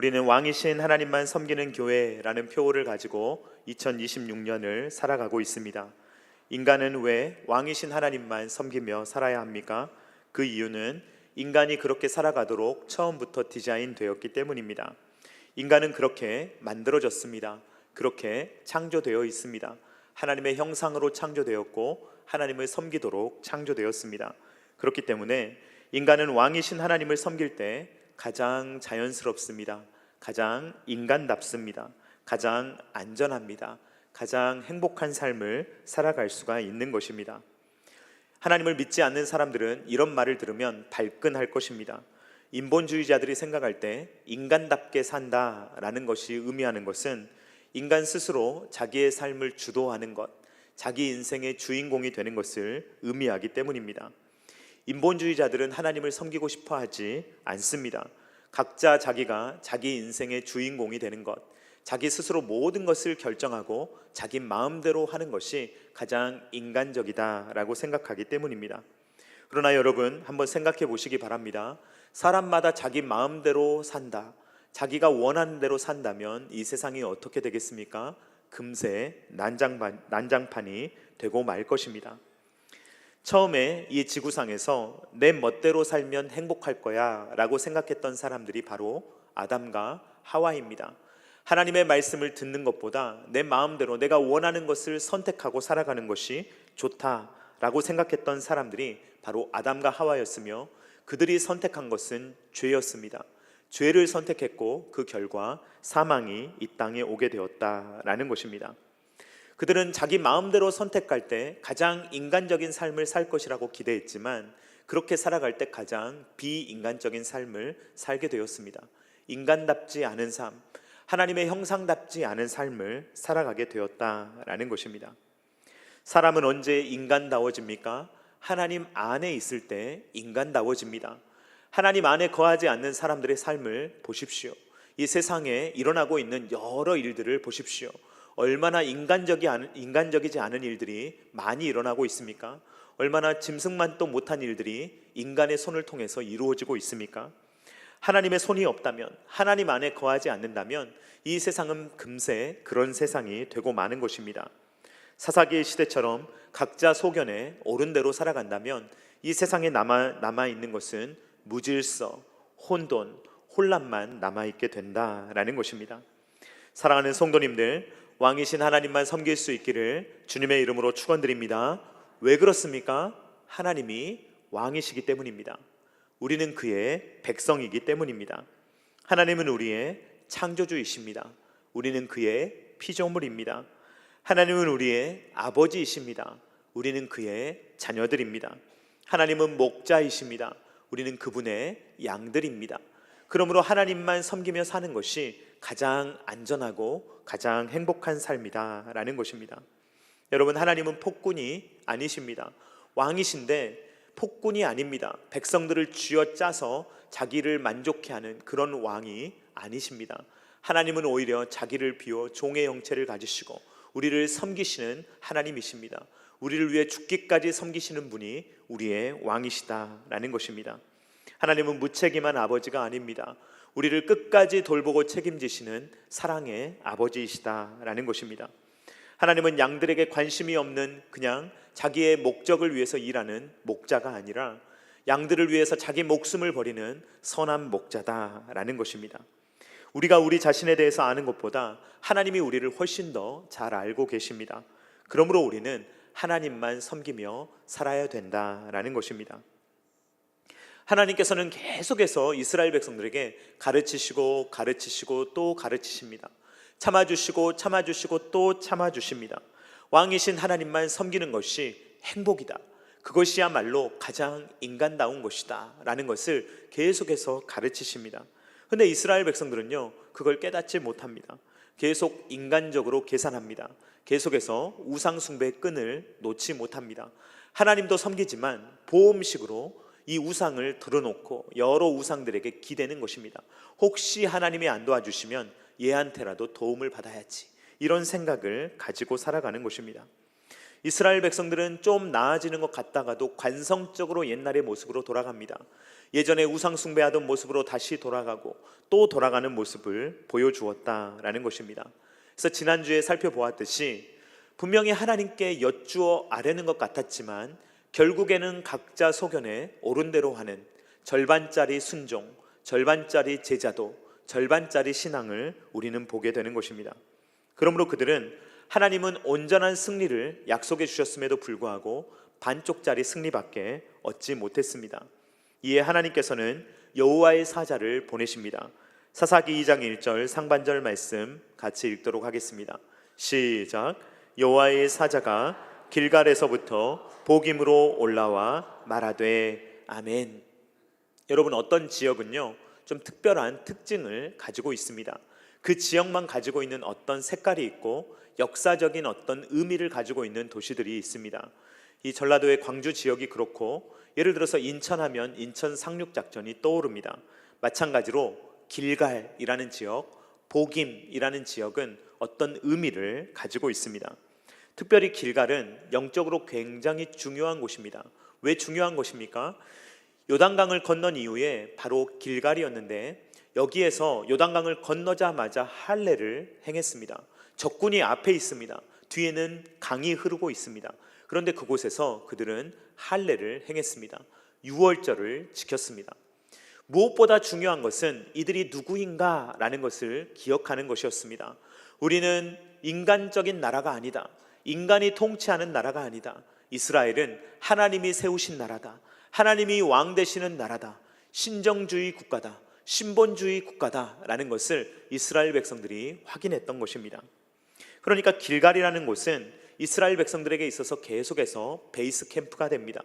우리는 왕이신 하나님만 섬기는 교회라는 표어를 가지고 2026년을 살아가고 있습니다. 인간은 왜 왕이신 하나님만 섬기며 살아야 합니까? 그 이유는 인간이 그렇게 살아가도록 처음부터 디자인되었기 때문입니다. 인간은 그렇게 만들어졌습니다. 그렇게 창조되어 있습니다. 하나님의 형상으로 창조되었고 하나님을 섬기도록 창조되었습니다. 그렇기 때문에 인간은 왕이신 하나님을 섬길 때 가장 자연스럽습니다. 가장 인간답습니다. 가장 안전합니다. 가장 행복한 삶을 살아갈 수가 있는 것입니다. 하나님을 믿지 않는 사람들은 이런 말을 들으면 발끈할 것입니다. 인본주의자들이 생각할 때 인간답게 산다라는 것이 의미하는 것은 인간 스스로 자기의 삶을 주도하는 것, 자기 인생의 주인공이 되는 것을 의미하기 때문입니다. 인본주의자들은 하나님을 섬기고 싶어 하지 않습니다. 각자 자기가 자기 인생의 주인공이 되는 것, 자기 스스로 모든 것을 결정하고 자기 마음대로 하는 것이 가장 인간적이다라고 생각하기 때문입니다. 그러나 여러분, 한번 생각해 보시기 바랍니다. 사람마다 자기 마음대로 산다, 자기가 원하는 대로 산다면 이 세상이 어떻게 되겠습니까? 금세 난장판이 되고 말 것입니다. 처음에 이 지구상에서 내 멋대로 살면 행복할 거야 라고 생각했던 사람들이 바로 아담과 하와입니다. 하나님의 말씀을 듣는 것보다 내 마음대로 내가 원하는 것을 선택하고 살아가는 것이 좋다라고 생각했던 사람들이 바로 아담과 하와였으며, 그들이 선택한 것은 죄였습니다. 죄를 선택했고 그 결과 사망이 이 땅에 오게 되었다라는 것입니다. 그들은 자기 마음대로 선택할 때 가장 인간적인 삶을 살 것이라고 기대했지만 그렇게 살아갈 때 가장 비인간적인 삶을 살게 되었습니다. 인간답지 않은 삶, 하나님의 형상답지 않은 삶을 살아가게 되었다라는 것입니다. 사람은 언제 인간다워집니까? 하나님 안에 있을 때 인간다워집니다. 하나님 안에 거하지 않는 사람들의 삶을 보십시오. 이 세상에 일어나고 있는 여러 일들을 보십시오. 얼마나 인간적이지 않은 일들이 많이 일어나고 있습니까? 얼마나 짐승만도 못한 일들이 인간의 손을 통해서 이루어지고 있습니까? 하나님의 손이 없다면, 하나님 안에 거하지 않는다면 이 세상은 금세 그런 세상이 되고 마는 것입니다. 사사기의 시대처럼 각자 소견에 옳은 대로 살아간다면 이 세상에 남아있는 것은 무질서, 혼돈, 혼란만 남아있게 된다라는 것입니다. 사랑하는 성도님들, 왕이신 하나님만 섬길 수 있기를 주님의 이름으로 축원드립니다. 왜 그렇습니까? 하나님이 왕이시기 때문입니다. 우리는 그의 백성이기 때문입니다. 하나님은 우리의 창조주이십니다. 우리는 그의 피조물입니다. 하나님은 우리의 아버지이십니다. 우리는 그의 자녀들입니다. 하나님은 목자이십니다. 우리는 그분의 양들입니다. 그러므로 하나님만 섬기며 사는 것이 가장 안전하고 가장 행복한 삶이다라는 것입니다. 여러분, 하나님은 폭군이 아니십니다. 왕이신데 폭군이 아닙니다. 백성들을 쥐어짜서 자기를 만족해 하는 그런 왕이 아니십니다. 하나님은 오히려 자기를 비워 종의 형체를 가지시고 우리를 섬기시는 하나님이십니다. 우리를 위해 죽기까지 섬기시는 분이 우리의 왕이시다라는 것입니다. 하나님은 무책임한 아버지가 아닙니다. 우리를 끝까지 돌보고 책임지시는 사랑의 아버지이시다라는 것입니다. 하나님은 양들에게 관심이 없는 그냥 자기의 목적을 위해서 일하는 목자가 아니라 양들을 위해서 자기 목숨을 버리는 선한 목자다라는 것입니다. 우리가 우리 자신에 대해서 아는 것보다 하나님이 우리를 훨씬 더 잘 알고 계십니다. 그러므로 우리는 하나님만 섬기며 살아야 된다라는 것입니다. 하나님께서는 계속해서 이스라엘 백성들에게 가르치시고 또 가르치십니다. 참아주시고 또 참아주십니다. 왕이신 하나님만 섬기는 것이 행복이다, 그것이야말로 가장 인간다운 것이다 라는 것을 계속해서 가르치십니다. 그런데 이스라엘 백성들은요, 그걸 깨닫지 못합니다. 계속 인간적으로 계산합니다. 계속해서 우상 숭배의 끈을 놓지 못합니다. 하나님도 섬기지만 보험식으로 이 우상을 들어놓고 여러 우상들에게 기대는 것입니다. 혹시 하나님이 안 도와주시면 얘한테라도 도움을 받아야지, 이런 생각을 가지고 살아가는 것입니다. 이스라엘 백성들은 좀 나아지는 것 같다가도 관성적으로 옛날의 모습으로 돌아갑니다. 예전에 우상 숭배하던 모습으로 다시 돌아가고 또 돌아가는 모습을 보여주었다라는 것입니다. 그래서 지난주에 살펴보았듯이 분명히 하나님께 여쭈어 아뢰는 것 같았지만 결국에는 각자 소견에 옳은 대로 하는 절반짜리 순종, 절반짜리 제자도, 절반짜리 신앙을 우리는 보게 되는 것입니다. 그러므로 그들은 하나님은 온전한 승리를 약속해 주셨음에도 불구하고 반쪽짜리 승리밖에 얻지 못했습니다. 이에 하나님께서는 여호와의 사자를 보내십니다. 사사기 2장 1절 상반절 말씀 같이 읽도록 하겠습니다. 시작. 여호와의 사자가 길갈에서부터 보김으로 올라와 말하되 아멘. 여러분, 어떤 지역은요 좀 특별한 특징을 가지고 있습니다. 그 지역만 가지고 있는 어떤 색깔이 있고 역사적인 어떤 의미를 가지고 있는 도시들이 있습니다. 이 전라도의 광주 지역이 그렇고, 예를 들어서 인천하면 인천 상륙작전이 떠오릅니다. 마찬가지로 길갈이라는 지역, 보김이라는 지역은 어떤 의미를 가지고 있습니다. 특별히 길갈은 영적으로 굉장히 중요한 곳입니다. 왜 중요한 곳입니까? 요단강을 건넌 이후에 바로 길갈이었는데, 여기에서 요단강을 건너자마자 할례를 행했습니다. 적군이 앞에 있습니다. 뒤에는 강이 흐르고 있습니다. 그런데 그곳에서 그들은 할례를 행했습니다. 유월절을 지켰습니다. 무엇보다 중요한 것은 이들이 누구인가 라는 것을 기억하는 것이었습니다. 우리는 인간적인 나라가 아니다. 인간이 통치하는 나라가 아니다. 이스라엘은 하나님이 세우신 나라다. 하나님이 왕 되시는 나라다. 신정주의 국가다. 신본주의 국가다라는 것을 이스라엘 백성들이 확인했던 것입니다. 그러니까 길갈이라는 곳은 이스라엘 백성들에게 있어서 계속해서 베이스 캠프가 됩니다.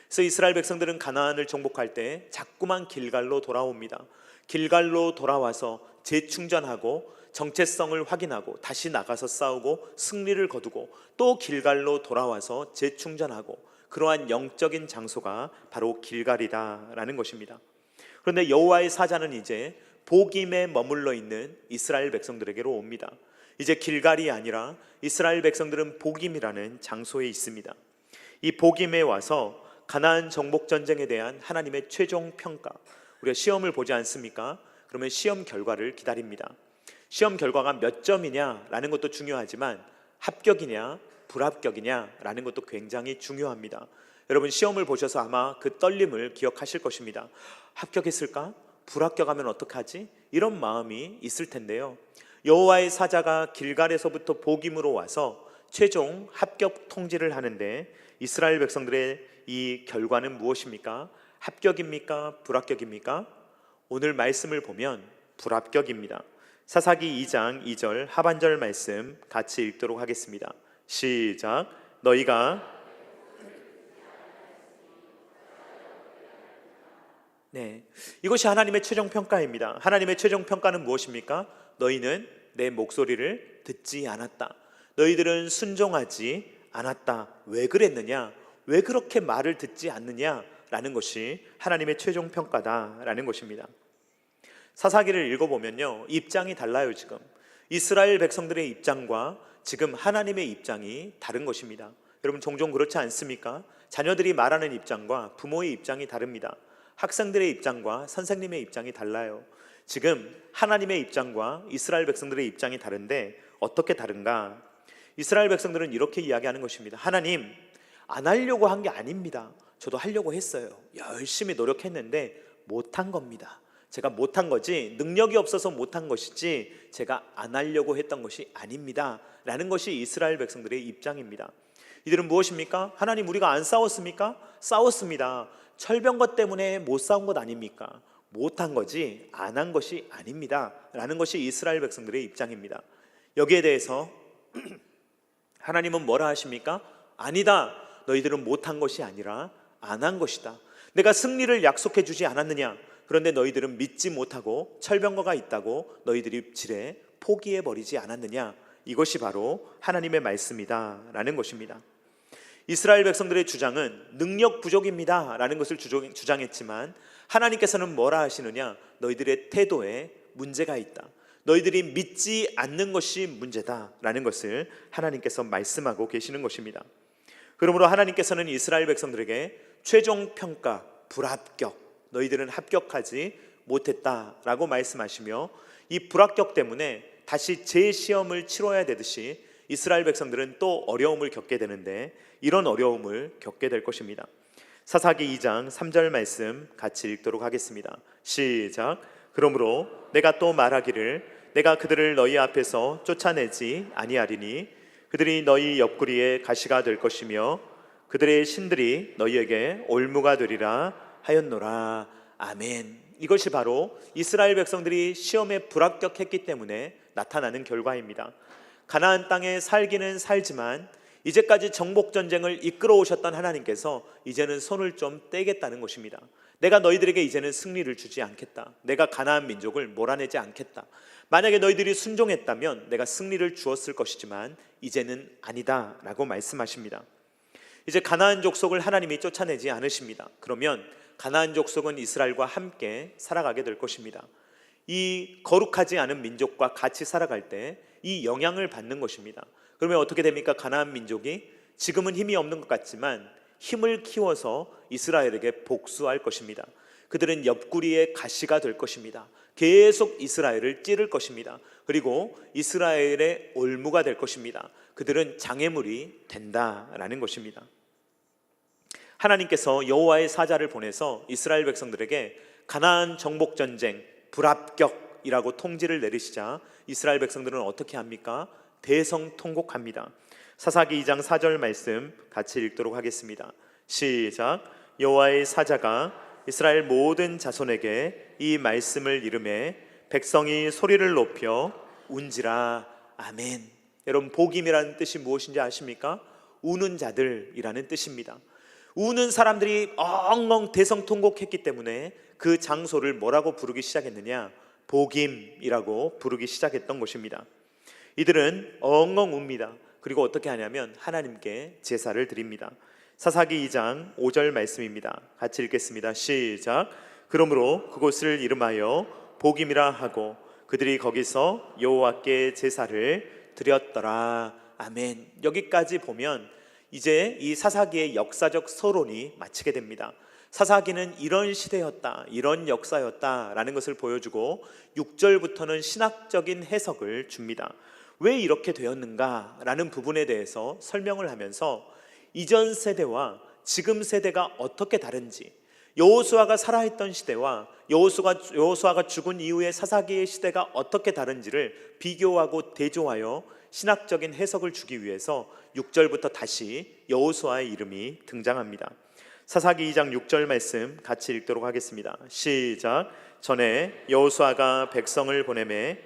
그래서 이스라엘 백성들은 가나안을 정복할 때 자꾸만 길갈로 돌아옵니다. 길갈로 돌아와서 재충전하고 정체성을 확인하고 다시 나가서 싸우고 승리를 거두고 또 길갈로 돌아와서 재충전하고, 그러한 영적인 장소가 바로 길갈이다라는 것입니다. 그런데 여호와의 사자는 이제 보김에 머물러 있는 이스라엘 백성들에게로 옵니다. 이제 길갈이 아니라 이스라엘 백성들은 보김이라는 장소에 있습니다. 이 보김에 와서 가나안 정복 전쟁에 대한 하나님의 최종 평가, 우리가 시험을 보지 않습니까? 그러면 시험 결과를 기다립니다. 시험 결과가 몇 점이냐라는 것도 중요하지만 합격이냐 불합격이냐라는 것도 굉장히 중요합니다. 여러분, 시험을 보셔서 아마 그 떨림을 기억하실 것입니다. 합격했을까? 불합격하면 어떡하지? 이런 마음이 있을 텐데요. 여호와의 사자가 길갈에서부터 보김으로 와서 최종 합격 통지를 하는데, 이스라엘 백성들의 이 결과는 무엇입니까? 합격입니까? 불합격입니까? 오늘 말씀을 보면 불합격입니다. 사사기 2장 2절 하반절 말씀 같이 읽도록 하겠습니다. 시작. 너희가 이것이 하나님의 최종 평가입니다. 하나님의 최종 평가는 무엇입니까? 너희는 내 목소리를 듣지 않았다. 너희들은 순종하지 않았다. 왜 그랬느냐? 왜 그렇게 말을 듣지 않느냐라는 것이 하나님의 최종 평가다라는 것입니다. 사사기를 읽어보면요, 입장이 달라요. 지금 이스라엘 백성들의 입장과 지금 하나님의 입장이 다른 것입니다. 여러분, 종종 그렇지 않습니까? 자녀들이 말하는 입장과 부모의 입장이 다릅니다. 학생들의 입장과 선생님의 입장이 달라요. 지금 하나님의 입장과 이스라엘 백성들의 입장이 다른데 어떻게 다른가? 이스라엘 백성들은 이렇게 이야기하는 것입니다. 하나님, 안 하려고 한 게 아닙니다. 저도 하려고 했어요. 열심히 노력했는데 못한 겁니다. 제가 못한 거지, 능력이 없어서 못한 것이지 제가 안 하려고 했던 것이 아닙니다 라는 것이 이스라엘 백성들의 입장입니다. 이들은 무엇입니까? 하나님, 우리가 안 싸웠습니까? 싸웠습니다. 철병거 때문에 못 싸운 것 아닙니까? 못한 거지 안 한 것이 아닙니다 라는 것이 이스라엘 백성들의 입장입니다. 여기에 대해서 하나님은 뭐라 하십니까? 아니다. 너희들은 못한 것이 아니라 안 한 것이다. 내가 승리를 약속해 주지 않았느냐? 그런데 너희들은 믿지 못하고 철병거가 있다고 너희들이 지레 포기해버리지 않았느냐? 이것이 바로 하나님의 말씀이다 라는 것입니다. 이스라엘 백성들의 주장은 능력 부족입니다 라는 것을 주장했지만, 하나님께서는 뭐라 하시느냐? 너희들의 태도에 문제가 있다. 너희들이 믿지 않는 것이 문제다 라는 것을 하나님께서 말씀하고 계시는 것입니다. 그러므로 하나님께서는 이스라엘 백성들에게 최종 평가, 불합격, 너희들은 합격하지 못했다라고 말씀하시며 이 불합격 때문에 다시 재시험을 치러야 되듯이 이스라엘 백성들은 또 어려움을 겪게 되는데 이런 어려움을 겪게 될 것입니다. 사사기 2장 3절 말씀 같이 읽도록 하겠습니다. 시작. 그러므로 내가 또 말하기를 내가 그들을 너희 앞에서 쫓아내지 아니하리니 그들이 너희 옆구리에 가시가 될 것이며 그들의 신들이 너희에게 올무가 되리라 하였노라. 아멘. 이것이 바로 이스라엘 백성들이 시험에 불합격했기 때문에 나타나는 결과입니다. 가나안 땅에 살기는 살지만 이제까지 정복전쟁을 이끌어 오셨던 하나님께서 이제는 손을 좀 떼겠다는 것입니다. 내가 너희들에게 이제는 승리를 주지 않겠다. 내가 가나안 민족을 몰아내지 않겠다. 만약에 너희들이 순종했다면 내가 승리를 주었을 것이지만 이제는 아니다 라고 말씀하십니다. 이제 가나안 족속을 하나님이 쫓아내지 않으십니다. 그러면 가나안 족속은 이스라엘과 함께 살아가게 될 것입니다. 이 거룩하지 않은 민족과 같이 살아갈 때 이 영향을 받는 것입니다. 그러면 어떻게 됩니까? 가나안 민족이 지금은 힘이 없는 것 같지만 힘을 키워서 이스라엘에게 복수할 것입니다. 그들은 옆구리에 가시가 될 것입니다. 계속 이스라엘을 찌를 것입니다. 그리고 이스라엘의 올무가 될 것입니다. 그들은 장애물이 된다라는 것입니다. 하나님께서 여호와의 사자를 보내서 이스라엘 백성들에게 가나안 정복 전쟁 불합격이라고 통지를 내리시자 이스라엘 백성들은 어떻게 합니까? 대성통곡합니다. 사사기 2장 4절 말씀 같이 읽도록 하겠습니다. 시작. 여호와의 사자가 이스라엘 모든 자손에게 이 말씀을 이르매 백성이 소리를 높여 운지라. 아멘. 여러분, 복임이라는 뜻이 무엇인지 아십니까? 우는 자들이라는 뜻입니다. 우는 사람들이 엉엉 대성통곡했기 때문에 그 장소를 뭐라고 부르기 시작했느냐? 복임이라고 부르기 시작했던 것입니다. 이들은 엉엉 웁니다. 그리고 어떻게 하냐면 하나님께 제사를 드립니다. 사사기 2장 5절 말씀입니다. 같이 읽겠습니다. 시작. 그러므로 그곳을 이름하여 복임이라 하고 그들이 거기서 여호와께 제사를 드렸더라. 아멘. 여기까지 보면 이제 이 사사기의 역사적 서론이 마치게 됩니다. 사사기는 이런 시대였다, 이런 역사였다라는 것을 보여주고 6절부터는 신학적인 해석을 줍니다. 왜 이렇게 되었는가라는 부분에 대해서 설명을 하면서 이전 세대와 지금 세대가 어떻게 다른지, 여호수아가 살아있던 시대와 여호수아가 죽은 이후의 사사기의 시대가 어떻게 다른지를 비교하고 대조하여 신학적인 해석을 주기 위해서 6절부터 다시 여호수아의 이름이 등장합니다. 사사기 2장 6절 말씀 같이 읽도록 하겠습니다. 시작. 전에 여호수아가 백성을 보내매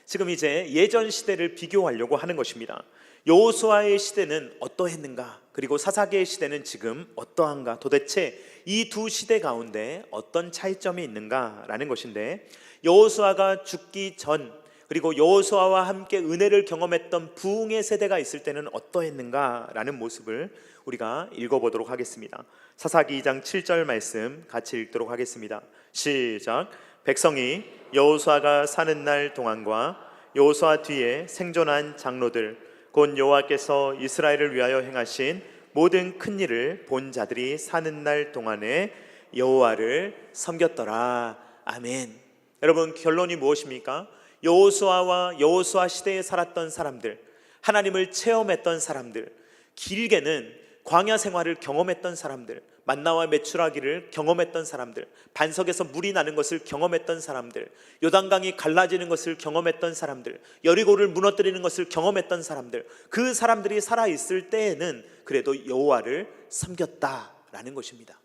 지금 이제 예전 시대를 비교하려고 하는 것입니다. 여호수아의 시대는 어떠했는가? 그리고 사사기의 시대는 지금 어떠한가? 도대체 이 두 시대 가운데 어떤 차이점이 있는가라는 것인데, 여호수아가 죽기 전 그리고 여호수아와 함께 은혜를 경험했던 부흥의 세대가 있을 때는 어떠했는가라는 모습을 우리가 읽어보도록 하겠습니다. 사사기 2장 7절 말씀 같이 읽도록 하겠습니다. 시작. 백성이 여호수아가 사는 날 동안과 여호수아 뒤에 생존한 장로들 곧 여호와께서 이스라엘을 위하여 행하신 모든 큰 일을 본 자들이 사는 날 동안에 여호와를 섬겼더라. 아멘. 여러분, 결론이 무엇입니까? 여호수아와 여호수아 시대에 살았던 사람들, 하나님을 체험했던 사람들, 길게는 광야 생활을 경험했던 사람들, 만나와 메추라기를 경험했던 사람들, 반석에서 물이 나는 것을 경험했던 사람들, 요단강이 갈라지는 것을 경험했던 사람들, 여리고를 무너뜨리는 것을 경험했던 사람들, 그 사람들이 살아있을 때에는 그래도 여호와를 섬겼다라는 것입니다.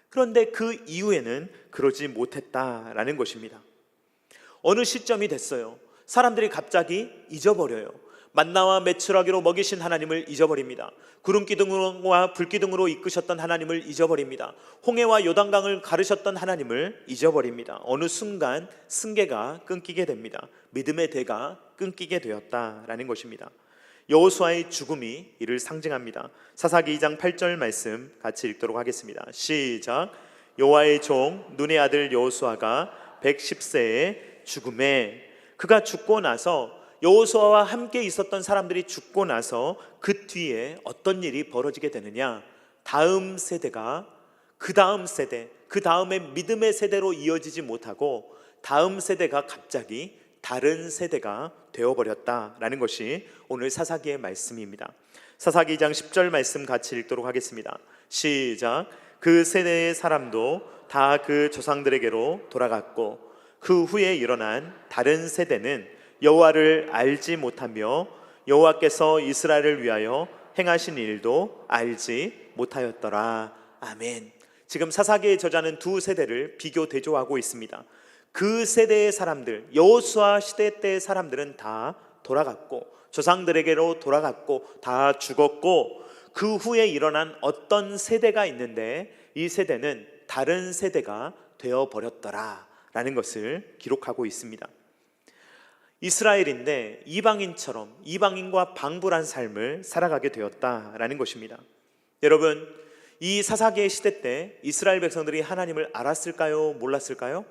그런데 그 이후에는 그러지 못했다라는 것입니다. 어느 시점이 됐어요. 사람들이 갑자기 잊어버려요. 만나와 메추라기로 먹이신 하나님을 잊어버립니다. 구름기둥과 불기둥으로 이끄셨던 하나님을 잊어버립니다. 홍해와 요단강을 가르셨던 하나님을 잊어버립니다. 어느 순간 승계가 끊기게 됩니다. 믿음의 대가 끊기게 되었다라는 것입니다. 여호수아의 죽음이 이를 상징합니다. 사사기 2장 8절 말씀 같이 읽도록 하겠습니다. 시작. 여호와의 종 눈의 아들 여호수아가 110세에 죽음에 그가 죽고 나서 여호수아와 함께 있었던 사람들이 죽고 나서 그 뒤에 어떤 일이 벌어지게 되느냐? 다음 세대가 그 다음 세대, 그 다음에 믿음의 세대로 이어지지 못하고 다음 세대가 갑자기 다른 세대가 되어버렸다라는 것이 오늘 사사기의 말씀입니다. 사사기 2장 10절 말씀 같이 읽도록 하겠습니다. 시작. 그 세대의 사람도 다 그 조상들에게로 돌아갔고 그 후에 일어난 다른 세대는 여호와를 알지 못하며 여호와께서 이스라엘을 위하여 행하신 일도 알지 못하였더라. 아멘. 지금 사사기의 저자는 두 세대를 비교 대조하고 있습니다. 그 세대의 사람들, 여호수아 시대 때의 사람들은 다 돌아갔고 조상들에게로 돌아갔고 다 죽었고 그 후에 일어난 어떤 세대가 있는데 이 세대는 다른 세대가 되어버렸더라 라는 것을 기록하고 있습니다. 이스라엘인데 이방인처럼 이방인과 방불한 삶을 살아가게 되었다라는 것입니다. 여러분, 이 사사기의 시대 때 이스라엘 백성들이 하나님을 알았을까요? 몰랐을까요?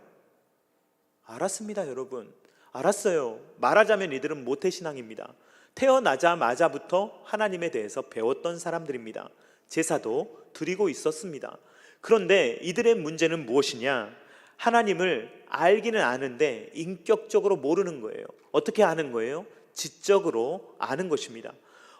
알았습니다. 여러분, 알았어요. 말하자면 이들은 모태신앙입니다. 태어나자마자부터 하나님에 대해서 배웠던 사람들입니다. 제사도 드리고 있었습니다. 그런데 이들의 문제는 무엇이냐? 하나님을 알기는 아는데 인격적으로 모르는 거예요. 어떻게 아는 거예요? 지적으로 아는 것입니다.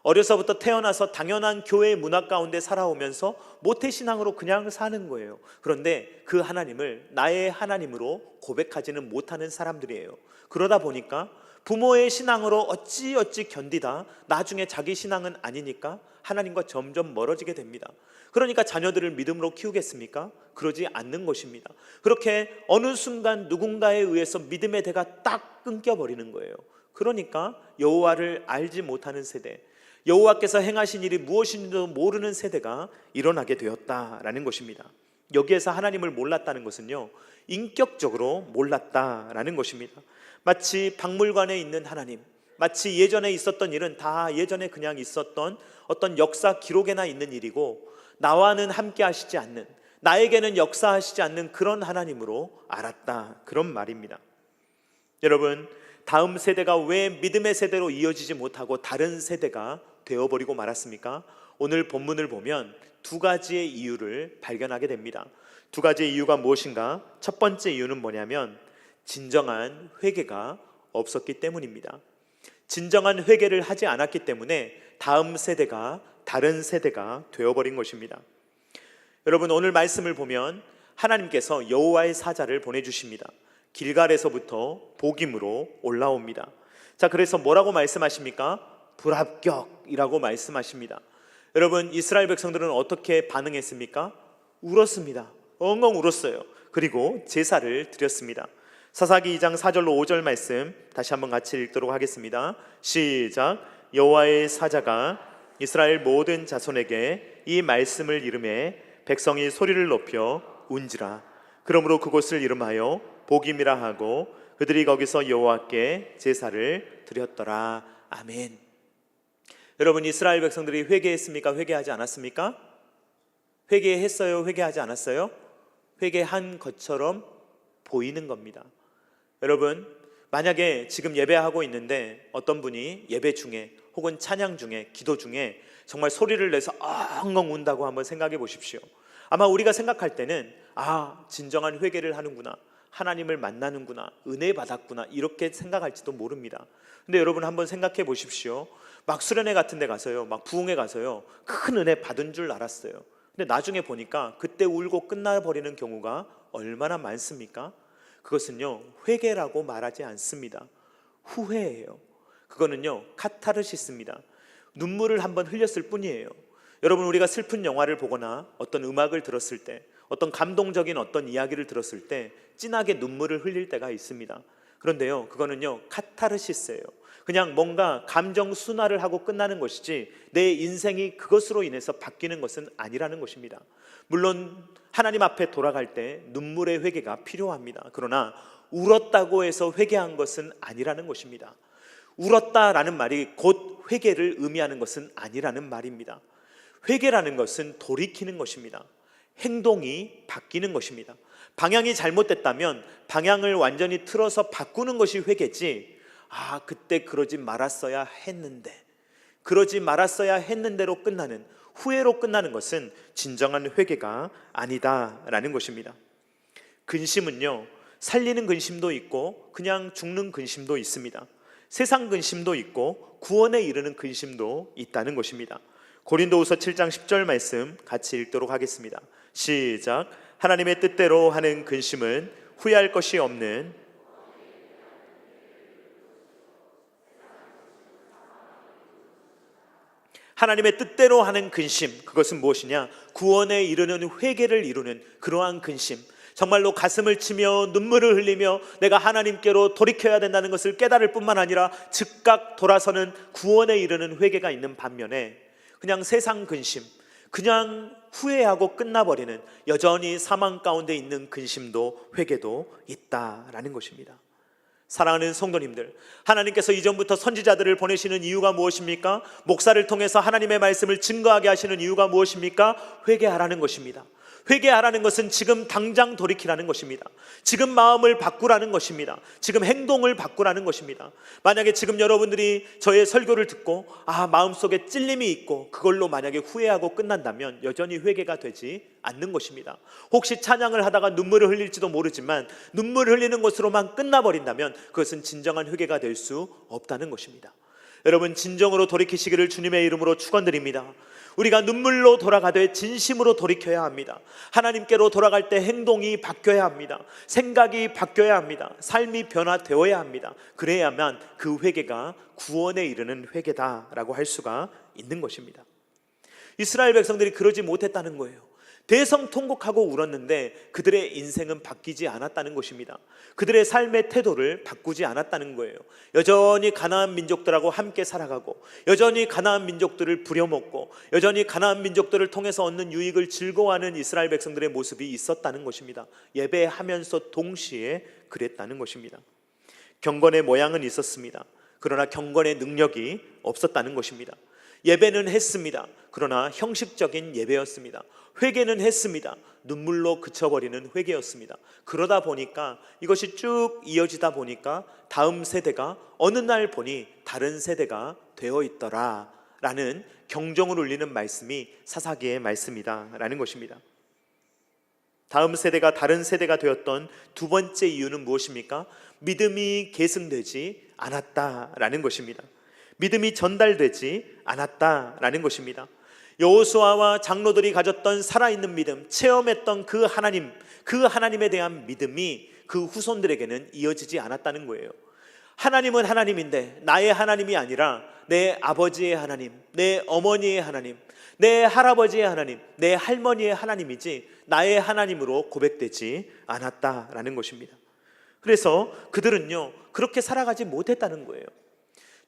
어려서부터 태어나서 당연한 교회의 문화 가운데 살아오면서 모태신앙으로 그냥 사는 거예요. 그런데 그 하나님을 나의 하나님으로 고백하지는 못하는 사람들이에요. 그러다 보니까 부모의 신앙으로 어찌어찌 견디다 나중에 자기 신앙은 아니니까 하나님과 점점 멀어지게 됩니다. 그러니까 자녀들을 믿음으로 키우겠습니까? 그러지 않는 것입니다. 그렇게 어느 순간 누군가에 의해서 믿음의 대가 딱 끊겨버리는 거예요. 그러니까 여호와를 알지 못하는 세대, 여호와께서 행하신 일이 무엇인지도 모르는 세대가 일어나게 되었다라는 것입니다. 여기에서 하나님을 몰랐다는 것은요, 인격적으로 몰랐다라는 것입니다. 마치 박물관에 있는 하나님, 마치 예전에 있었던 일은 다 예전에 그냥 있었던 어떤 역사 기록에나 있는 일이고 나와는 함께 하시지 않는, 나에게는 역사하시지 않는 그런 하나님으로 알았다, 그런 말입니다. 여러분, 다음 세대가 왜 믿음의 세대로 이어지지 못하고 다른 세대가 되어버리고 말았습니까? 오늘 본문을 보면 두 가지의 이유를 발견하게 됩니다. 두 가지의 이유가 무엇인가? 첫 번째 이유는 뭐냐면 진정한 회개가 없었기 때문입니다. 진정한 회개를 하지 않았기 때문에 다음 세대가 다른 세대가 되어버린 것입니다. 여러분, 오늘 말씀을 보면 하나님께서 여호와의 사자를 보내주십니다. 길갈에서부터 복임으로 올라옵니다. 자, 그래서 뭐라고 말씀하십니까? 불합격이라고 말씀하십니다. 여러분, 이스라엘 백성들은 어떻게 반응했습니까? 울었습니다. 엉엉 울었어요. 그리고 제사를 드렸습니다. 사사기 2장 4절로 5절 말씀 다시 한번 같이 읽도록 하겠습니다. 시작. 여호와의 사자가 이스라엘 모든 자손에게 이 말씀을 이르매 백성이 소리를 높여 운지라. 그러므로 그곳을 이름하여 복임이라 하고 그들이 거기서 여호와께 제사를 드렸더라. 아멘. 여러분, 이스라엘 백성들이 회개했습니까? 회개하지 않았습니까? 회개했어요? 회개하지 않았어요? 회개한 것처럼 보이는 겁니다. 여러분, 만약에 지금 예배하고 있는데 어떤 분이 예배 중에 혹은 찬양 중에 기도 중에 정말 소리를 내서 엉엉 운다고 한번 생각해 보십시오. 아마 우리가 생각할 때는 진정한 회개를 하는구나, 하나님을 만나는구나, 은혜 받았구나, 이렇게 생각할지도 모릅니다. 근데 여러분 한번 생각해 보십시오. 막 수련회 같은 데 가서요, 막 부흥회 가서요, 큰 은혜 받은 줄 알았어요. 근데 나중에 보니까 그때 울고 끝나버리는 경우가 얼마나 많습니까? 그것은요, 회개라고 말하지 않습니다. 후회예요. 그거는요, 카타르시스입니다. 눈물을 한번 흘렸을 뿐이에요. 여러분, 우리가 슬픈 영화를 보거나 어떤 음악을 들었을 때, 어떤 감동적인 어떤 이야기를 들었을 때 진하게 눈물을 흘릴 때가 있습니다. 그런데요, 그거는요, 카타르시스예요. 그냥 뭔가 감정 순화를 하고 끝나는 것이지 내 인생이 그것으로 인해서 바뀌는 것은 아니라는 것입니다. 물론 하나님 앞에 돌아갈 때 눈물의 회개가 필요합니다. 그러나 울었다고 해서 회개한 것은 아니라는 것입니다. 울었다라는 말이 곧 회개를 의미하는 것은 아니라는 말입니다. 회개라는 것은 돌이키는 것입니다. 행동이 바뀌는 것입니다. 방향이 잘못됐다면 방향을 완전히 틀어서 바꾸는 것이 회개지, 그때 그러지 말았어야 했는데, 그러지 말았어야 했는데로 끝나는, 후회로 끝나는 것은 진정한 회개가 아니다라는 것입니다. 근심은요, 살리는 근심도 있고 그냥 죽는 근심도 있습니다. 세상 근심도 있고 구원에 이르는 근심도 있다는 것입니다. 고린도후서 7장 10절 말씀 같이 읽도록 하겠습니다. 시작. 하나님의 뜻대로 하는 근심은 후회할 것이 없는 하나님의 뜻대로 하는 근심, 그것은 무엇이냐? 구원에 이르는 회개를 이루는 그러한 근심, 정말로 가슴을 치며 눈물을 흘리며 내가 하나님께로 돌이켜야 된다는 것을 깨달을 뿐만 아니라 즉각 돌아서는 구원에 이르는 회개가 있는 반면에, 그냥 세상 근심, 그냥 후회하고 끝나버리는 여전히 사망 가운데 있는 근심도 회개도 있다라는 것입니다. 사랑하는 성도님들, 하나님께서 이전부터 선지자들을 보내시는 이유가 무엇입니까? 목사를 통해서 하나님의 말씀을 증거하게 하시는 이유가 무엇입니까? 회개하라는 것입니다. 회개하라는 것은 지금 당장 돌이키라는 것입니다. 지금 마음을 바꾸라는 것입니다. 지금 행동을 바꾸라는 것입니다. 만약에 지금 여러분들이 저의 설교를 듣고 마음속에 찔림이 있고 그걸로 만약에 후회하고 끝난다면 여전히 회개가 되지 않는 것입니다. 혹시 찬양을 하다가 눈물을 흘릴지도 모르지만 눈물을 흘리는 것으로만 끝나버린다면 그것은 진정한 회개가 될 수 없다는 것입니다. 여러분, 진정으로 돌이키시기를 주님의 이름으로 축원드립니다. 우리가 눈물로 돌아가되 진심으로 돌이켜야 합니다. 하나님께로 돌아갈 때 행동이 바뀌어야 합니다. 생각이 바뀌어야 합니다. 삶이 변화되어야 합니다. 그래야만 그 회개가 구원에 이르는 회개다라고 할 수가 있는 것입니다. 이스라엘 백성들이 그러지 못했다는 거예요. 대성통곡하고 울었는데 그들의 인생은 바뀌지 않았다는 것입니다. 그들의 삶의 태도를 바꾸지 않았다는 거예요. 여전히 가나안 민족들하고 함께 살아가고, 여전히 가나안 민족들을 부려먹고, 여전히 가나안 민족들을 통해서 얻는 유익을 즐거워하는 이스라엘 백성들의 모습이 있었다는 것입니다. 예배하면서 동시에 그랬다는 것입니다. 경건의 모양은 있었습니다. 그러나 경건의 능력이 없었다는 것입니다. 예배는 했습니다. 그러나 형식적인 예배였습니다. 회개는 했습니다. 눈물로 그쳐버리는 회개였습니다. 그러다 보니까, 이것이 쭉 이어지다 보니까 다음 세대가 어느 날 보니 다른 세대가 되어 있더라 라는 경종을 울리는 말씀이 사사기의 말씀이다라는 것입니다. 다음 세대가 다른 세대가 되었던 두 번째 이유는 무엇입니까? 믿음이 계승되지 않았다라는 것입니다. 믿음이 전달되지 않았다라는 것입니다. 여호수아와 장로들이 가졌던 살아있는 믿음, 체험했던 그 하나님에 대한 믿음이 그 후손들에게는 이어지지 않았다는 거예요. 하나님은 하나님인데 나의 하나님이 아니라 내 아버지의 하나님, 내 어머니의 하나님, 내 할아버지의 하나님, 내 할머니의 하나님이지 나의 하나님으로 고백되지 않았다라는 것입니다. 그래서 그들은요, 그렇게 살아가지 못했다는 거예요.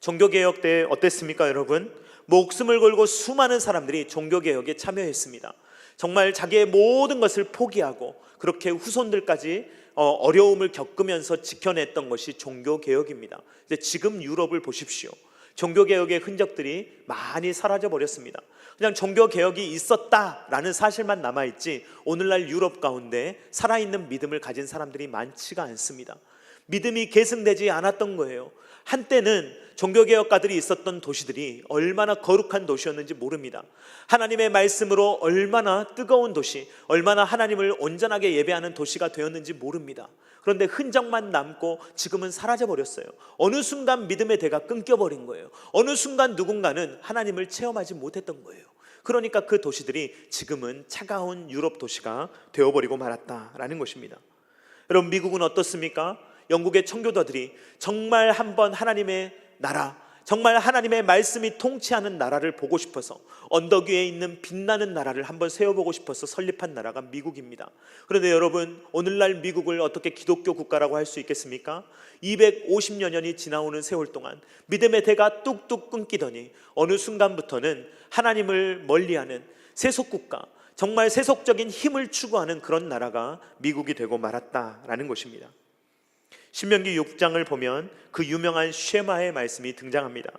종교개혁 때 어땠습니까, 여러분? 목숨을 걸고 수많은 사람들이 종교개혁에 참여했습니다. 정말 자기의 모든 것을 포기하고 그렇게 후손들까지 어려움을 겪으면서 지켜냈던 것이 종교개혁입니다. 지금 유럽을 보십시오. 종교개혁의 흔적들이 많이 사라져 버렸습니다. 그냥 종교개혁이 있었다라는 사실만 남아있지 오늘날 유럽 가운데 살아있는 믿음을 가진 사람들이 많지가 않습니다. 믿음이 계승되지 않았던 거예요. 한때는 종교개혁가들이 있었던 도시들이 얼마나 거룩한 도시였는지 모릅니다. 하나님의 말씀으로 얼마나 뜨거운 도시, 얼마나 하나님을 온전하게 예배하는 도시가 되었는지 모릅니다. 그런데 흔적만 남고 지금은 사라져버렸어요. 어느 순간 믿음의 대가 끊겨버린 거예요. 어느 순간 누군가는 하나님을 체험하지 못했던 거예요. 그러니까 그 도시들이 지금은 차가운 유럽 도시가 되어버리고 말았다라는 것입니다. 여러분, 미국은 어떻습니까? 영국의 청교도들이 정말 한번 하나님의 나라, 정말 하나님의 말씀이 통치하는 나라를 보고 싶어서 언덕 위에 있는 빛나는 나라를 한번 세워보고 싶어서 설립한 나라가 미국입니다. 그런데 여러분, 오늘날 미국을 어떻게 기독교 국가라고 할 수 있겠습니까? 250여 년이 지나오는 세월 동안 믿음의 대가 뚝뚝 끊기더니 어느 순간부터는 하나님을 멀리하는 세속국가, 정말 세속적인 힘을 추구하는 그런 나라가 미국이 되고 말았다라는 것입니다. 신명기 6장을 보면 그 유명한 쉐마의 말씀이 등장합니다.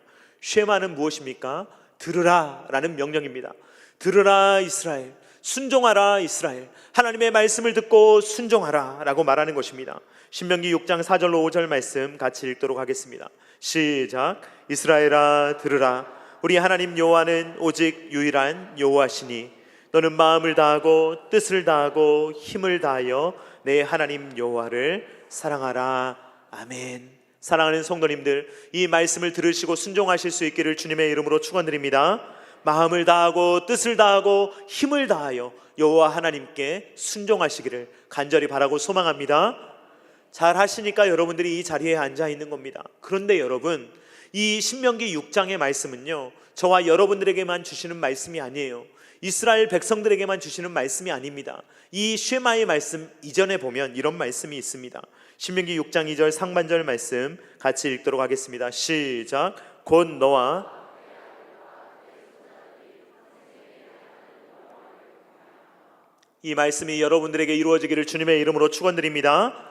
쉐마는 무엇입니까? 들으라 라는 명령입니다. 들으라 이스라엘, 순종하라 이스라엘, 하나님의 말씀을 듣고 순종하라 라고 말하는 것입니다. 신명기 6장 4절로 5절 말씀 같이 읽도록 하겠습니다. 시작. 이스라엘아 들으라. 우리 하나님 여호와는 오직 유일한 여호와시니 너는 마음을 다하고 뜻을 다하고 힘을 다하여 내 하나님 여호와를 사랑하라. 아멘. 사랑하는 성도님들, 이 말씀을 들으시고 순종하실 수 있기를 주님의 이름으로 축원드립니다. 마음을 다하고 뜻을 다하고 힘을 다하여 여호와 하나님께 순종하시기를 간절히 바라고 소망합니다. 잘 하시니까 여러분들이 이 자리에 앉아 있는 겁니다. 그런데 여러분, 이 신명기 6장의 말씀은요, 저와 여러분들에게만 주시는 말씀이 아니에요. 이스라엘 백성들에게만 주시는 말씀이 아닙니다. 이 쉐마의 말씀 이전에 보면 이런 말씀이 있습니다. 신명기 6장 2절 상반절 말씀 같이 읽도록 하겠습니다. 시작. 곧 너와 이 말씀이 여러분들에게 이루어지기를 주님의 이름으로 축원드립니다.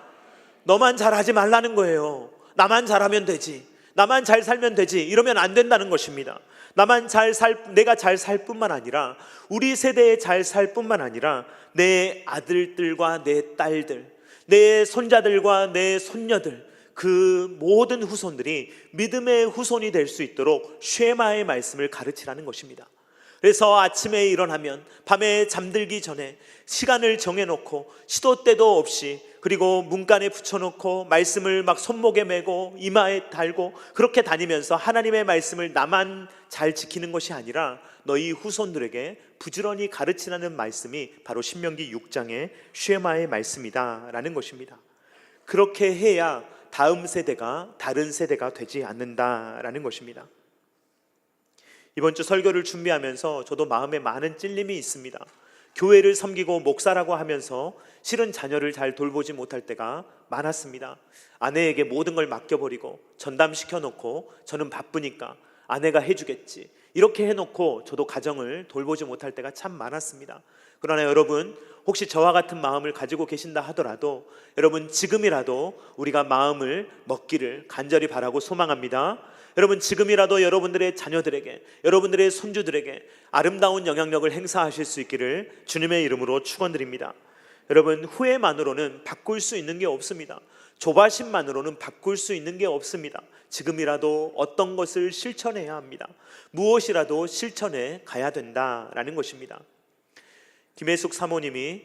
너만 잘하지 말라는 거예요. 나만 잘하면 되지, 나만 잘 살면 되지, 이러면 안 된다는 것입니다. 내가 잘 살 뿐만 아니라 우리 세대에 잘 살 뿐만 아니라 내 아들들과 내 딸들, 내 손자들과 내 손녀들, 그 모든 후손들이 믿음의 후손이 될 수 있도록 쉐마의 말씀을 가르치라는 것입니다. 그래서 아침에 일어나면 밤에 잠들기 전에 시간을 정해놓고 시도 때도 없이, 그리고 문간에 붙여놓고 말씀을 막 손목에 메고 이마에 달고 그렇게 다니면서 하나님의 말씀을 나만 잘 지키는 것이 아니라 너희 후손들에게 부지런히 가르치라는 말씀이 바로 신명기 6장의 쉐마의 말씀이다라는 것입니다. 그렇게 해야 다음 세대가 다른 세대가 되지 않는다라는 것입니다. 이번 주 설교를 준비하면서 저도 마음에 많은 찔림이 있습니다. 교회를 섬기고 목사라고 하면서 실은 자녀를 잘 돌보지 못할 때가 많았습니다. 아내에게 모든 걸 맡겨버리고 전담시켜 놓고 저는 바쁘니까 아내가 해주겠지, 이렇게 해놓고 저도 가정을 돌보지 못할 때가 참 많았습니다. 그러나 여러분, 혹시 저와 같은 마음을 가지고 계신다 하더라도 여러분, 지금이라도 우리가 마음을 먹기를 간절히 바라고 소망합니다. 여러분, 지금이라도 여러분들의 자녀들에게, 여러분들의 손주들에게 아름다운 영향력을 행사하실 수 있기를 주님의 이름으로 축원드립니다. 여러분, 후회만으로는 바꿀 수 있는 게 없습니다. 조바심만으로는 바꿀 수 있는 게 없습니다. 지금이라도 어떤 것을 실천해야 합니다. 무엇이라도 실천해 가야 된다라는 것입니다. 김혜숙 사모님이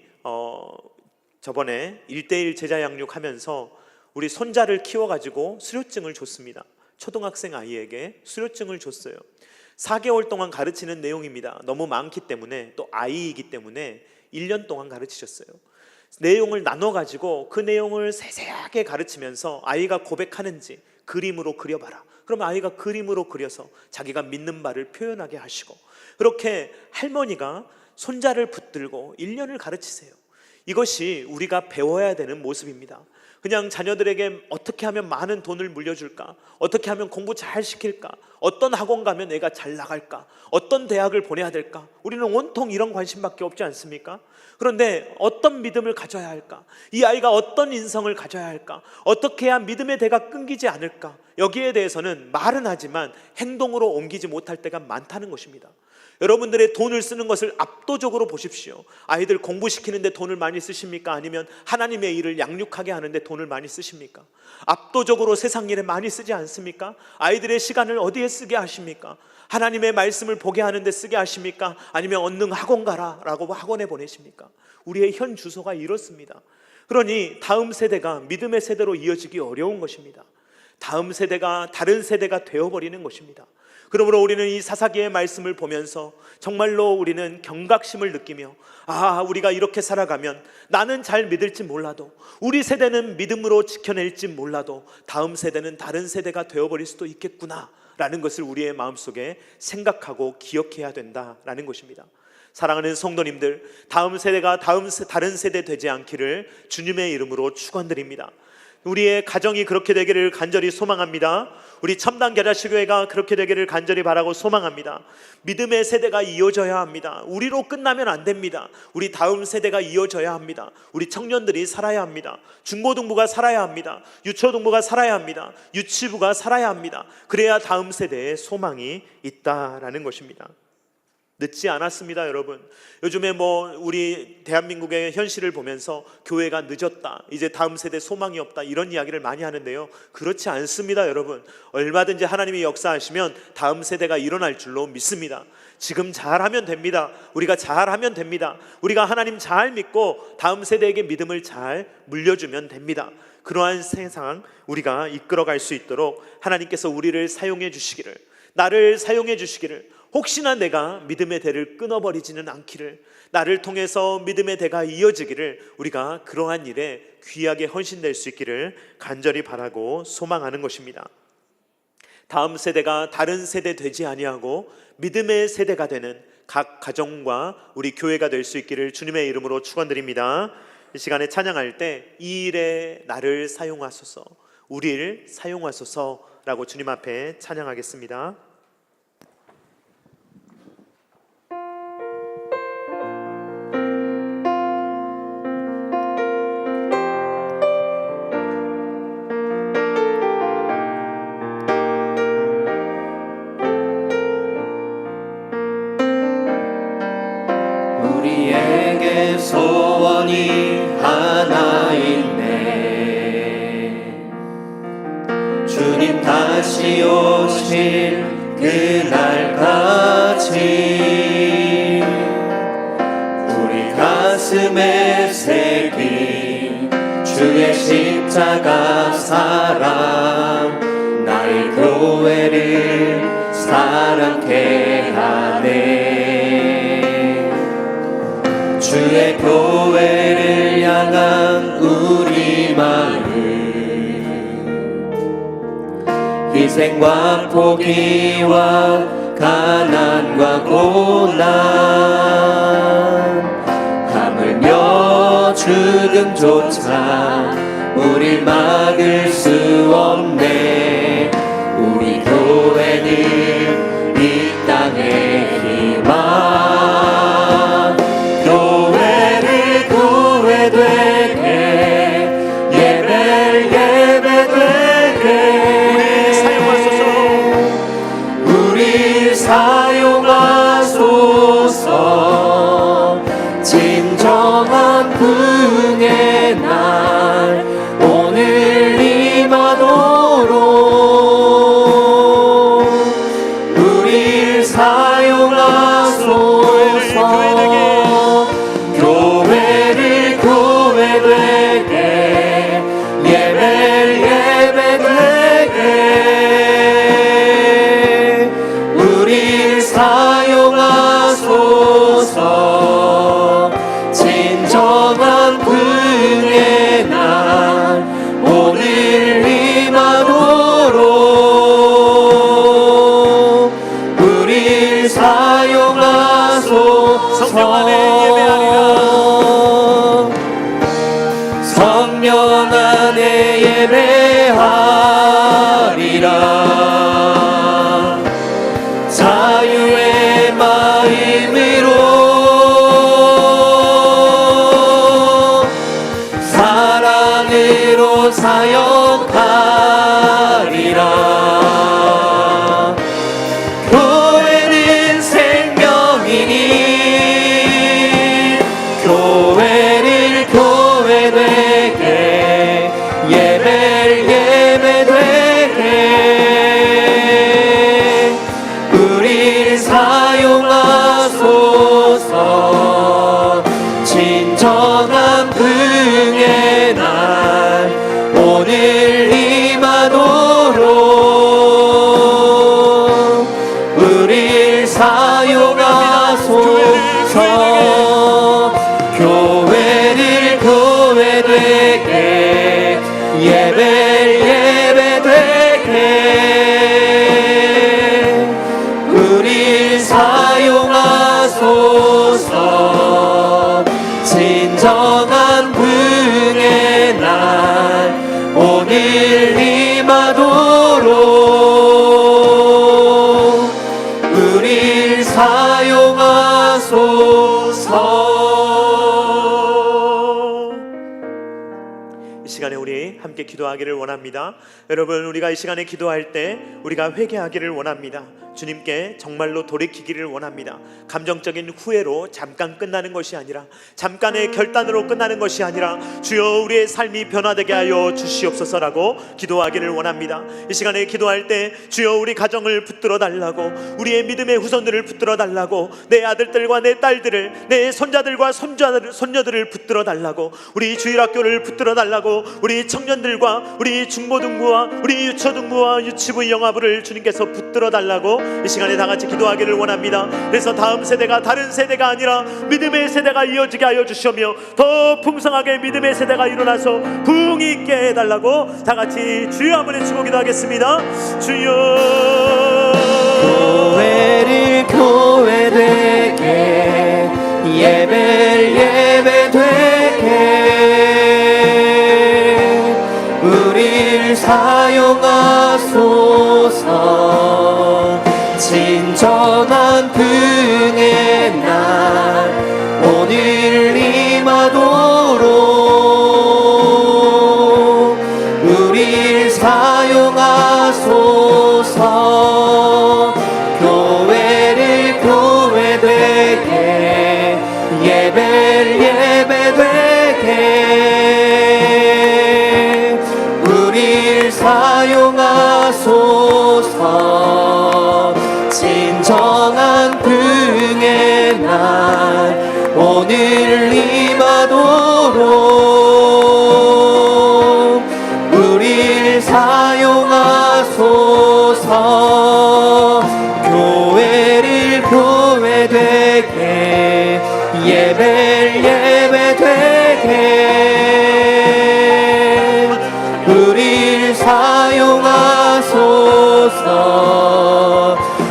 저번에 1:1 제자 양육하면서 우리 손자를 키워가지고 수료증을 줬습니다. 초등학생 아이에게 수료증을 줬어요. 4개월 동안 가르치는 내용입니다. 너무 많기 때문에, 또 아이이기 때문에 1년 동안 가르치셨어요. 내용을 나눠가지고 그 내용을 세세하게 가르치면서 아이가 고백하는지 그림으로 그려봐라. 그러면 아이가 그림으로 그려서 자기가 믿는 바를 표현하게 하시고, 그렇게 할머니가 손자를 붙들고 1년을 가르치세요. 이것이 우리가 배워야 되는 모습입니다. 그냥 자녀들에게 어떻게 하면 많은 돈을 물려줄까, 어떻게 하면 공부 잘 시킬까, 어떤 학원 가면 애가 잘 나갈까, 어떤 대학을 보내야 될까, 우리는 온통 이런 관심밖에 없지 않습니까? 그런데 어떤 믿음을 가져야 할까, 이 아이가 어떤 인성을 가져야 할까, 어떻게 해야 믿음의 대가 끊기지 않을까, 여기에 대해서는 말은 하지만 행동으로 옮기지 못할 때가 많다는 것입니다. 여러분들의 돈을 쓰는 것을 압도적으로 보십시오. 아이들 공부시키는데 돈을 많이 쓰십니까? 아니면 하나님의 일을 양육하게 하는데 돈을 많이 쓰십니까? 압도적으로 세상 일에 많이 쓰지 않습니까? 아이들의 시간을 어디에 쓰게 하십니까? 하나님의 말씀을 보게 하는데 쓰게 하십니까? 아니면 얼른 학원 가라 라고 학원에 보내십니까? 우리의 현 주소가 이렇습니다. 그러니 다음 세대가 믿음의 세대로 이어지기 어려운 것입니다. 다음 세대가 다른 세대가 되어버리는 것입니다. 그러므로 우리는 이 사사기의 말씀을 보면서 정말로 우리는 경각심을 느끼며, 우리가 이렇게 살아가면 나는 잘 믿을지 몰라도, 우리 세대는 믿음으로 지켜낼지 몰라도 다음 세대는 다른 세대가 되어버릴 수도 있겠구나 라는 것을 우리의 마음속에 생각하고 기억해야 된다라는 것입니다. 사랑하는 성도님들, 다음 세대가 다른 세대 되지 않기를 주님의 이름으로 축원드립니다. 우리의 가정이 그렇게 되기를 간절히 소망합니다. 우리 첨단 겨자씨교회가 그렇게 되기를 간절히 바라고 소망합니다. 믿음의 세대가 이어져야 합니다. 우리로 끝나면 안 됩니다. 우리 다음 세대가 이어져야 합니다. 우리 청년들이 살아야 합니다. 중고등부가 살아야 합니다. 유초등부가 살아야 합니다. 유치부가 살아야 합니다. 그래야 다음 세대에 소망이 있다라는 것입니다. 늦지 않았습니다, 여러분. 요즘에 우리 대한민국의 현실을 보면서 교회가 늦었다, 이제 다음 세대 소망이 없다, 이런 이야기를 많이 하는데요, 그렇지 않습니다, 여러분. 얼마든지 하나님이 역사하시면 다음 세대가 일어날 줄로 믿습니다. 지금 잘하면 됩니다. 우리가 잘하면 됩니다. 우리가 하나님 잘 믿고 다음 세대에게 믿음을 잘 물려주면 됩니다. 그러한 세상 우리가 이끌어갈 수 있도록 하나님께서 우리를 사용해 주시기를, 나를 사용해 주시기를, 혹시나 내가 믿음의 대를 끊어버리지는 않기를, 나를 통해서 믿음의 대가 이어지기를, 우리가 그러한 일에 귀하게 헌신될 수 있기를 간절히 바라고 소망하는 것입니다. 다음 세대가 다른 세대 되지 아니하고 믿음의 세대가 되는 각 가정과 우리 교회가 될 수 있기를 주님의 이름으로 축원드립니다. 이 시간에 찬양할 때 이 일에 나를 사용하소서, 우리를 사용하소서라고 주님 앞에 찬양하겠습니다. 우리에게 소원이 하나 있네. 주님 다시 오실 그날까지 우리 가슴에 새긴 주의 십자가 사랑, 나의 교회를 사랑케 하네. 주의 교회를 향한 우리 마음, 희생과 포기와 가난과 고난, 하물며 죽음조차 우릴 막을 수 없네. 우리 교회는 이 땅의 희망, 교회를 교회되게, 예배를 예배되게, 우리 사용하소서. 진정한 부흥의 날 오늘 임하도록 우리 사용하소서. 교회를 교회되게, 예배를 예배되게, 우리 사용하소서. 진정한 부흥의 날 오늘 임하도록 우리 사용하소서. 성령 안에 예배하리라. 성령 안에 예배하리라. 자유의 마음으로 사랑으로 사역하리라. 교회는 생명이니 교회를 교회되게, 예배를 예배되게, 우리 사용하소서. 진정한 부흥의 날 오늘 임하도록 우리 사용하소서. 교회를 교회되게, 예배를 예배되게, 우리 사용하소서. 진정한 부흥의 날 오늘 임하도록 우리 사용하소서. 이 시간에 우리 함께 기도하기를 원합니다. 여러분, 우리가 이 시간에 기도할 때 우리가 회개하기를 원합니다. 주님께 정말로 돌이키기를 원합니다. 감정적인 후회로 잠깐 끝나는 것이 아니라, 잠깐의 결단으로 끝나는 것이 아니라, 주여 우리의 삶이 변화되게 하여 주시옵소서라고 기도하기를 원합니다. 이 시간에 기도할 때 주여 우리 가정을 붙들어 달라고, 우리의 믿음의 후손들을 붙들어 달라고, 내 아들들과 내 딸들을, 내 손자들과 손녀들을 붙들어 달라고, 우리 주일학교를 붙들어 달라고, 우리 청년들과 우리 중고등부와 우리 유초등부와 유치부 영화부를 주님께서 붙들어 달라고 이 시간에 다 같이 기도하기를 원합니다. 그래서 다음 세대가 다른 세대가 아니라 믿음의 세대가 이어지게 하여 주시며, 더 풍성하게 믿음의 세대가 일어나서 부흥이 있게 해달라고 다 같이 주여 한번 외치고 기도하겠습니다. 주여. 교회를 교회 되게, 예배를 예배 되게, 우리를 사용하소서. 진정한 부흥의 날 오늘 임하도록 우리를 사용하소서. 교회를 교회 되게, 예배를 예배 되게, 우리를 사용하소서. 진정한 부흥의 날 오늘 임하도록 우리를 사용하소서. 교회를 교회 되게, 예배를 예배 되게, 우리를 사용하소서.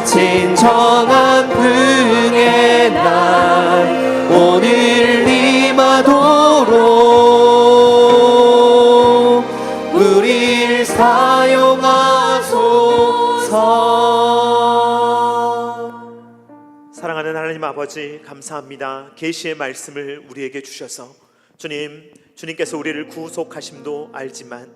진정한 부흥의 날 오늘 임하도록 우리를 사용하소서. 사랑하는 하나님 아버지, 감사합니다. 계시의 말씀을 우리에게 주셔서 주님께서 우리를 구속하심도 알지만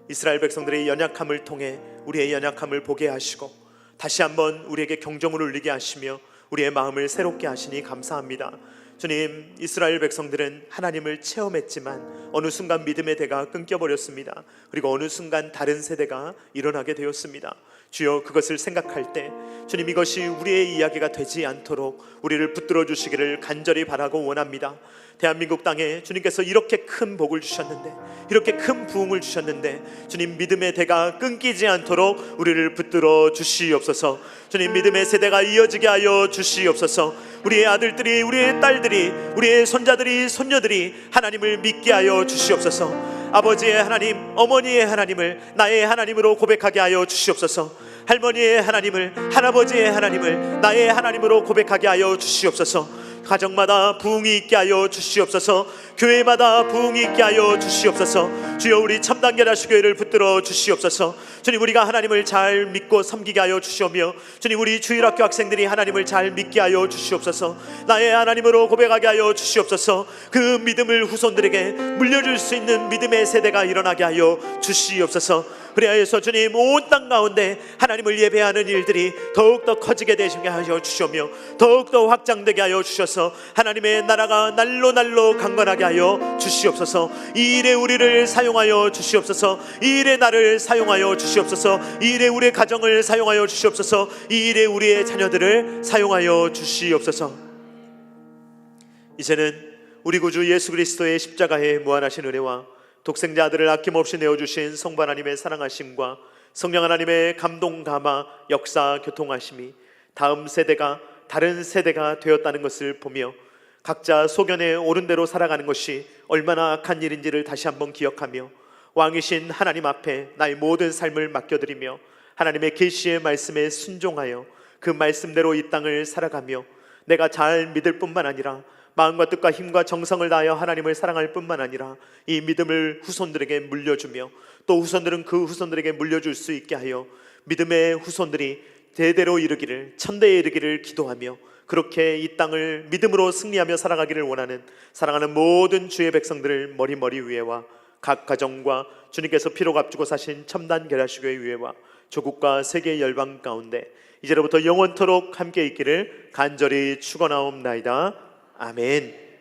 이스라엘 백성들의 연약함을 통해 우리의 연약함을 보게 하시고 다시 한번 우리에게 경종을 울리게 하시며 우리의 마음을 새롭게 하시니 감사합니다. 주님, 이스라엘 백성들은 하나님을 체험했지만 어느 순간 믿음의 대가 끊겨버렸습니다. 그리고 어느 순간 다른 세대가 일어나게 되었습니다. 주여, 그것을 생각할 때 주님, 이것이 우리의 이야기가 되지 않도록 우리를 붙들어 주시기를 간절히 바라고 원합니다. 대한민국 땅에 주님께서 이렇게 큰 복을 주셨는데, 이렇게 큰 부흥을 주셨는데 주님, 믿음의 대가 끊기지 않도록 우리를 붙들어 주시옵소서. 주님, 믿음의 세대가 이어지게 하여 주시옵소서. 우리의 아들들이, 우리의 딸들이, 우리의 손자들이, 손녀들이 하나님을 믿게 하여 주시옵소서. 아버지의 하나님, 어머니의 하나님을 나의 하나님으로 고백하게 하여 주시옵소서. 할머니의 하나님을, 할아버지의 하나님을 나의 하나님으로 고백하게 하여 주시옵소서. 가정마다 부흥이 있게 하여 주시옵소서. 교회마다 부흥이 있게 하여 주시옵소서. 주여, 우리 참단 계라시교회를 붙들어 주시옵소서. 주님, 우리가 하나님을 잘 믿고 섬기게 하여 주시오며, 주님, 우리 주일학교 학생들이 하나님을 잘 믿게 하여 주시옵소서. 나의 하나님으로 고백하게 하여 주시옵소서. 그 믿음을 후손들에게 물려줄 수 있는 믿음의 세대가 일어나게 하여 주시옵소서. 그리하여서 주님, 온 땅 가운데 하나님을 예배하는 일들이 더욱더 커지게 되시게 하여 주시오며, 더욱더 확장되게 하여 주셔서 하나님의 나라가 날로 날로 강건하게 하여 주시옵소서. 이 일에 우리를 사용하여 주시옵소서. 이 일에 나를 사용하여 주시옵소서. 이 일에 우리의 가정을 사용하여 주시옵소서. 이 일에 우리의 자녀들을 사용하여 주시옵소서. 이제는 우리 구주 예수 그리스도의 십자가의 무한하신 은혜와 독생자 아들을 아낌없이 내어주신 성부 하나님의 사랑하심과 성령 하나님의 감동 감화 역사 교통하심이 다음 세대가 다른 세대가 되었다는 것을 보며 각자 소견에 옳은 대로 살아가는 것이 얼마나 악한 일인지를 다시 한번 기억하며 왕이신 하나님 앞에 나의 모든 삶을 맡겨드리며 하나님의 계시의 말씀에 순종하여 그 말씀대로 이 땅을 살아가며 내가 잘 믿을 뿐만 아니라 마음과 뜻과 힘과 정성을 다하여 하나님을 사랑할 뿐만 아니라 이 믿음을 후손들에게 물려주며 또 후손들은 그 후손들에게 물려줄 수 있게 하여 믿음의 후손들이 대대로 이르기를, 천대에 이르기를 기도하며 그렇게 이 땅을 믿음으로 승리하며 살아가기를 원하는 사랑하는 모든 주의 백성들을 머리 위에와 각 가정과 주님께서 피로 값주고 사신 첨단 계라시교회 위에와 조국과 세계 열방 가운데 이제로부터 영원토록 함께 있기를 간절히 축원하옵나이다. 아멘.